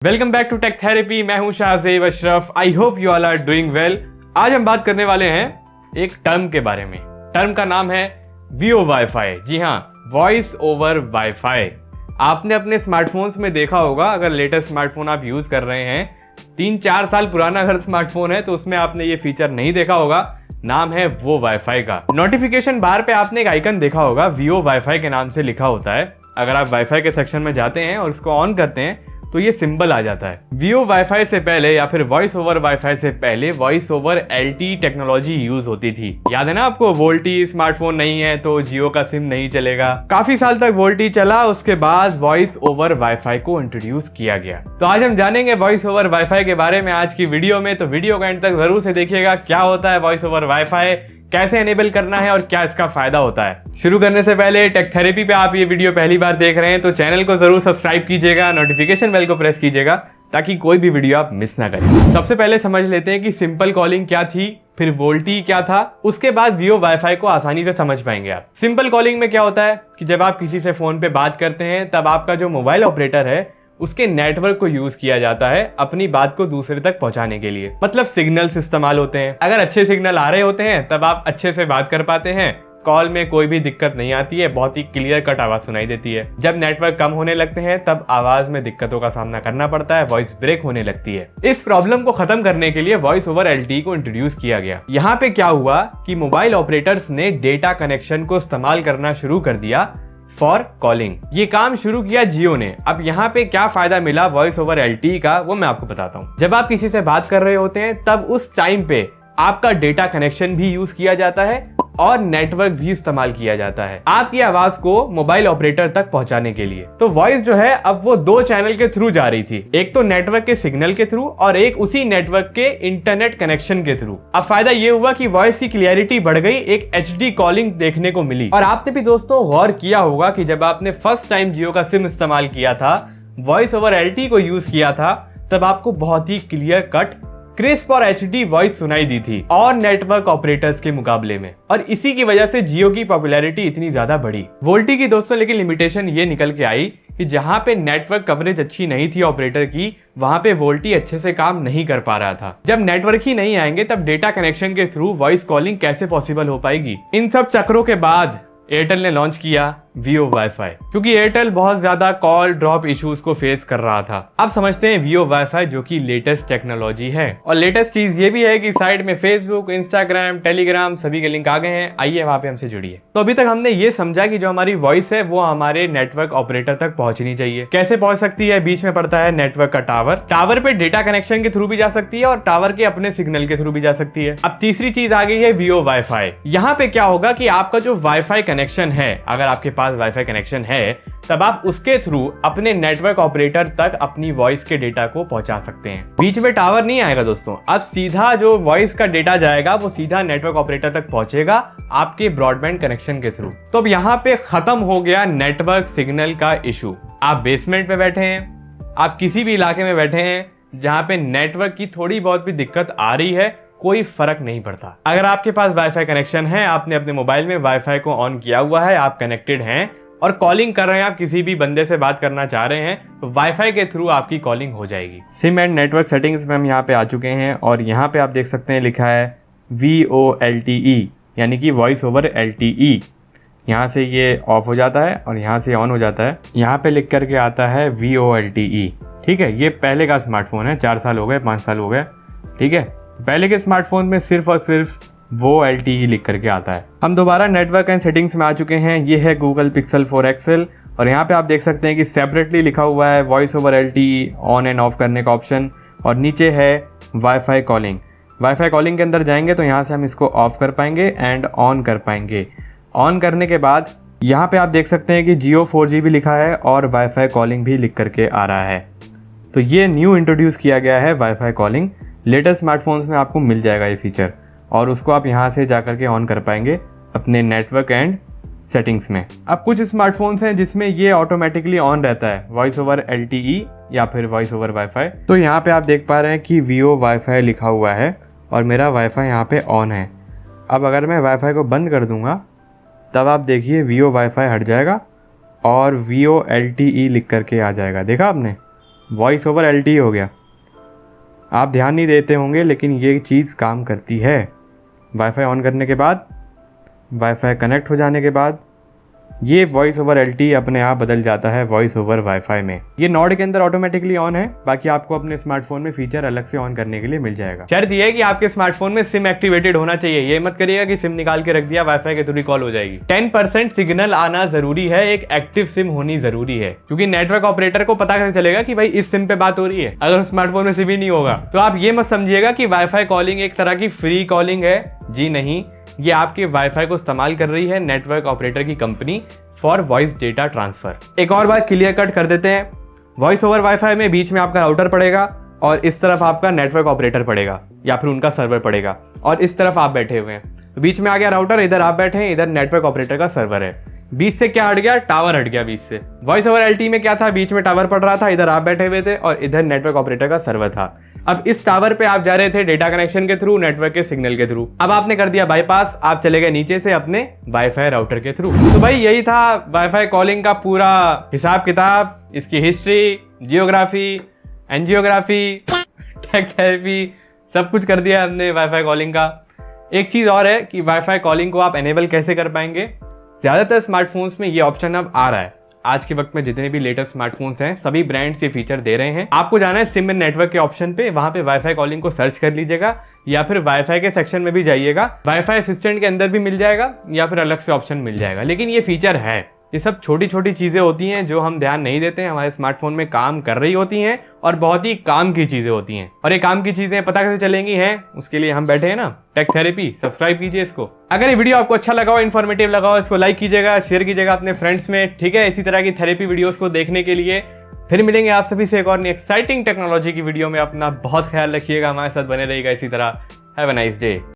Welcome back to tech therapy. मैं हूं Shahzeb Ashraf. I hope you all are doing well. आज हम बात करने वाले हैं एक टर्म के बारे में। टर्म का नाम है वीओ वाईफाई। जी हाँ, वॉइस ओवर वाईफाई। आपने अपने स्मार्टफोन्स में देखा होगा, अगर लेटेस्ट स्मार्टफोन आप यूज कर रहे हैं, 3-4 साल पुराना अगर स्मार्टफोन है तो उसमें आपने ये फीचर नहीं देखा होगा। नाम है वो वाईफाई का। नोटिफिकेशन बार पे आपने एक आइकन देखा होगा, वीओ वाईफाई के नाम से लिखा होता है। अगर आप वाईफाई के सेक्शन में जाते हैं और उसको ऑन करते हैं तो ये सिंबल आ जाता है। वीओ वाईफाई से पहले या फिर वॉइस ओवर वाईफाई से पहले voice over LT technology use होती थी। याद है ना आपको? वोल्टी स्मार्टफोन नहीं है तो जियो का सिम नहीं चलेगा। काफी साल तक वोल्टी चला, उसके बाद वॉइस ओवर वाईफाई को इंट्रोड्यूस किया गया। तो आज हम जानेंगे वॉइस ओवर वाईफाई के बारे में आज की वीडियो में। तो वीडियो का एंड तक जरूर से देखिएगा। क्या होता है वॉइस ओवर वाईफाई, कैसे एनेबल करना है और क्या इसका फायदा होता है। शुरू करने से पहले टेक थेरेपी पे आप ये वीडियो पहली बार देख रहे हैं तो चैनल को जरूर सब्सक्राइब कीजिएगा, नोटिफिकेशन बेल को प्रेस कीजिएगा ताकि कोई भी वीडियो आप मिस ना करें। सबसे पहले समझ लेते हैं कि सिंपल कॉलिंग क्या थी, फिर वोल्टी क्या था, उसके बाद वीओ वाईफाई को आसानी से समझ पाएंगे आप। सिंपल कॉलिंग में क्या होता है कि जब आप किसी से फोन पे बात करते हैं तब आपका जो मोबाइल ऑपरेटर है उसके नेटवर्क को यूज किया जाता है अपनी बात को दूसरे तक पहुंचाने के लिए। मतलब सिग्नल्स इस्तेमाल होते हैं। अगर अच्छे सिग्नल आ रहे होते हैं तब आप अच्छे से बात कर पाते हैं, कॉल में कोई भी दिक्कत नहीं आती है, बहुत ही क्लियर कट आवाज सुनाई देती है। जब नेटवर्क कम होने लगते हैं तब आवाज में दिक्कतों का सामना करना पड़ता है, वॉइस ब्रेक होने लगती है। इस प्रॉब्लम को खत्म करने के लिए वॉइस ओवर एलटी को इंट्रोड्यूस किया गया। यहाँ पे क्या हुआ कि मोबाइल ऑपरेटर्स ने डेटा कनेक्शन को इस्तेमाल करना शुरू कर दिया फॉर कॉलिंग। ये काम शुरू किया जियो ने। अब यहाँ पे क्या फायदा मिला वॉइस ओवर एलटी का वो मैं आपको बताता हूँ। जब आप किसी से बात कर रहे होते हैं तब उस टाइम पे आपका डेटा कनेक्शन भी यूज किया जाता है और नेटवर्क भी इस्तेमाल किया जाता है आपकी आवाज को मोबाइल ऑपरेटर तक पहुंचाने के लिए। तो वॉइस जो है अब वो 2 चैनल के थ्रू जा रही थी, एक तो नेटवर्क के सिग्नल के थ्रू और एक उसी नेटवर्क के इंटरनेट कनेक्शन के थ्रू। अब फायदा ये हुआ कि वॉइस की क्लियरिटी बढ़ गई, एक एचडी कॉलिंग देखने को मिली। और आपने भी दोस्तों गौर किया होगा कि जब आपने फर्स्ट टाइम जियो का सिम इस्तेमाल किया था, वॉइस ओवर एलटी को यूज किया था, तब आपको बहुत ही क्लियर कट, क्रिस्प और एचडी वॉइस सुनाई दी थी और नेटवर्क ऑपरेटर्स के मुकाबले में। और इसी की वजह से जियो की पॉपुलैरिटी इतनी ज्यादा बढ़ी। वोल्टी की दोस्तों लेकिन लिमिटेशन ये निकल के आई कि जहां पे नेटवर्क कवरेज अच्छी नहीं थी ऑपरेटर की, वहां पे वोल्टी अच्छे से काम नहीं कर पा रहा था। जब नेटवर्क ही नहीं आएंगे तब डेटा कनेक्शन के थ्रू वॉइस कॉलिंग कैसे पॉसिबल हो पाएगी। इन सब चक्रों के बाद एयरटेल ने लॉन्च किया वीओ वाईफाई, क्योंकि एयरटेल बहुत ज्यादा कॉल ड्रॉप इश्यूज को फेस कर रहा था। अब समझते हैं वीओ वाईफाई जो कि लेटेस्ट टेक्नोलॉजी है। और लेटेस्ट चीज ये भी है कि साइड में फेसबुक, इंस्टाग्राम, टेलीग्राम सभी के लिंक आ गए हैं। आइए वहां पे हमसे जुड़िए। तो अभी तक हमने ये समझा कि जो हमारी वॉइस है वो हमारे नेटवर्क ऑपरेटर तक पहुंचनी चाहिए। कैसे पहुंच सकती है? बीच में पड़ता है नेटवर्क का टावर। टावर पे डेटा कनेक्शन के थ्रू भी जा सकती है और टावर के अपने सिग्नल के थ्रू भी जा सकती है। अब तीसरी चीज आ गई है वीओ वाईफाई। यहाँ पे क्या होगा कि आपका जो वाईफाई कनेक्शन है, अगर आपके पास वाईफाई कनेक्शन है तब आप उसके थ्रू अपने नेटवर्क ऑपरेटर तक अपनी वॉइस के डेटा को पहुंचा सकते हैं। बीच में टावर नहीं आएगा दोस्तों। अब सीधा जो वॉइस का डेटा जाएगा वो सीधा नेटवर्क ऑपरेटर तक पहुंचेगा आपके ब्रॉडबैंड कनेक्शन के थ्रू। तो अब यहाँ पे खत्म हो गया नेटवर्क सिग्नल का इशू। आप बेसमेंट में बैठे हैं, आप किसी भी इलाके में बैठे हैं जहां पे नेटवर्क की थोड़ी बहुत भी दिक्कत आ रही है, कोई फर्क नहीं पड़ता। अगर आपके पास वाईफाई कनेक्शन है, आपने अपने मोबाइल में वाईफाई को ऑन किया हुआ है, आप कनेक्टेड हैं और कॉलिंग कर रहे हैं, आप किसी भी बंदे से बात करना चाह रहे हैं तो वाईफाई के थ्रू आपकी कॉलिंग हो जाएगी। सिम एंड नेटवर्क सेटिंग्स में हम यहाँ पे आ चुके हैं और यहाँ पे आप देख सकते हैं लिखा है VOLTE, यानी कि वॉइस ओवर LTE। यहाँ से ये ऑफ हो जाता है और यहाँ से ऑन हो जाता है। यहाँ पे लिख करके आता है VOLTE। ठीक है, ये पहले का स्मार्टफोन है, 4 साल हो गए, 5 साल हो गए। ठीक है, पहले के स्मार्टफोन में सिर्फ और सिर्फ वो LTE लिख करके आता है। हम दोबारा नेटवर्क एंड सेटिंग्स में आ चुके हैं। ये है गूगल पिक्सल 4 XL और यहाँ पे आप देख सकते हैं कि सेपरेटली लिखा हुआ है voice over LTE on end of करने का ऑप्शन और नीचे है वाईफाई कॉलिंग। वाईफाई कॉलिंग के अंदर जाएंगे तो यहाँ से हम इसको ऑफ कर पाएंगे एंड ऑन कर पाएंगे। ऑन करने के बाद यहाँ पे आप देख सकते हैं कि जियो 4G भी लिखा है और वाईफाई कॉलिंग भी लिख करके आ रहा है। तो ये न्यू इंट्रोड्यूस किया गया है वाईफाई कॉलिंग। लेटेस्ट स्मार्टफोन्स में आपको मिल जाएगा ये फीचर और उसको आप यहाँ से जाकर के ऑन कर पाएंगे अपने नेटवर्क एंड सेटिंग्स में। अब कुछ स्मार्टफोन्स हैं जिसमें ये ऑटोमेटिकली ऑन रहता है, वॉइस ओवर LTE या फिर वॉइस ओवर वाईफाई। तो यहाँ पे आप देख पा रहे हैं कि वीओ वाईफाई लिखा हुआ है और मेरा वाईफाई यहाँ पे ऑन है। अब अगर मैं वाईफाई को बंद कर दूंगा तब आप देखिए वीओ वाईफाई हट जाएगा और VOLTE लिख करके आ जाएगा। देखा आपने? वॉइस ओवर LTE हो गया। आप ध्यान नहीं देते होंगे लेकिन ये चीज़ काम करती है। वाईफाई ऑन करने के बाद, वाईफाई कनेक्ट हो जाने के बाद ये वॉइस ओवर LTE अपने आप बदल जाता है वॉइस ओवर वाईफाई में। ये नॉड के अंदर ऑटोमेटिकली ऑन है, बाकी आपको अपने स्मार्टफोन में फीचर अलग से ऑन करने के लिए मिल जाएगा। शर्त ये है कि आपके स्मार्टफोन में सिम एक्टिवेटेड होना चाहिए। ये मत करिएगा कि सिम निकाल के रख दिया, वाईफाई के थ्रू ही कॉल हो जाएगी। 10% सिग्नल आना जरूरी है, एक एक्टिव सिम होनी जरूरी है, क्योंकि नेटवर्क ऑपरेटर को पता कैसे चलेगा कि भाई इस सिम पे बात हो रही है अगर स्मार्टफोन में सिम ही नहीं होगा। तो आप ये मत समझिएगा कि वाईफाई कॉलिंग एक तरह की फ्री कॉलिंग है। जी नहीं, ये आपके वाईफाई को इस्तेमाल कर रही है नेटवर्क ऑपरेटर की company for voice data transfer. एक और बात क्लियर कट कर देते हैं, वॉइस ओवर वाईफाई में बीच में आपका राउटर पड़ेगा और इस तरफ आपका नेटवर्क ऑपरेटर पड़ेगा या फिर उनका सर्वर पड़ेगा, और इस तरफ आप बैठे हुए हैं। तो बीच में आ गया राउटर, इधर आप बैठे हैं, इधर नेटवर्क ऑपरेटर का सर्वर है। बीच से क्या हट गया? टावर हट गया बीच से। वॉइस ओवर LTE में क्या था? बीच में टावर पड़ रहा था, इधर आप बैठे हुए थे और इधर नेटवर्क ऑपरेटर का सर्वर था। अब इस टावर पे आप जा रहे थे डेटा कनेक्शन के थ्रू, नेटवर्क के सिग्नल के थ्रू। अब आपने कर दिया बाईपास, आप चले गए नीचे से अपने वाईफाई राउटर के थ्रू। तो भाई यही था वाईफाई कॉलिंग का पूरा हिसाब किताब, इसकी history, geography, angiography, tech therapy, सब कुछ कर दिया हमने वाईफाई कॉलिंग का। एक चीज और है कि वाईफाई कॉलिंग को आप एनेबल कैसे कर पाएंगे। ज्यादातर स्मार्टफोन्स में ये ऑप्शन अब आ रहा है। आज के वक्त में जितने भी लेटेस्ट स्मार्टफोन्स हैं सभी ब्रांड्स ये फीचर दे रहे हैं। आपको जाना है सिम एंड नेटवर्क के ऑप्शन पे, वहां पे वाईफाई कॉलिंग को सर्च कर लीजिएगा, या फिर वाईफाई के सेक्शन में भी जाइएगा, वाईफाई असिस्टेंट के अंदर भी मिल जाएगा या फिर अलग से ऑप्शन मिल जाएगा। लेकिन ये फीचर है, ये सब छोटी छोटी चीजें होती हैं जो हम ध्यान नहीं देते हैं, हमारे स्मार्टफोन में काम कर रही होती हैं और बहुत ही काम की चीजें होती हैं। और ये काम की चीजें पता कैसे चलेंगी हैं, उसके लिए हम बैठे हैं ना, टेक थेरेपी। सब्सक्राइब कीजिए इसको। अगर ये वीडियो आपको अच्छा लगा हो, इन्फॉर्मेटिव लगा हो, इसको लाइक कीजिएगा, शेयर कीजिएगा अपने फ्रेंड्स में, ठीक है। इसी तरह की थेरेपी वीडियोस को देखने के लिए फिर मिलेंगे आप सभी से एक और एक्साइटिंग टेक्नोलॉजी की वीडियो में। अपना बहुत ख्याल रखिएगा, हमारे साथ बने रहिएगा इसी तरह। Have a nice day.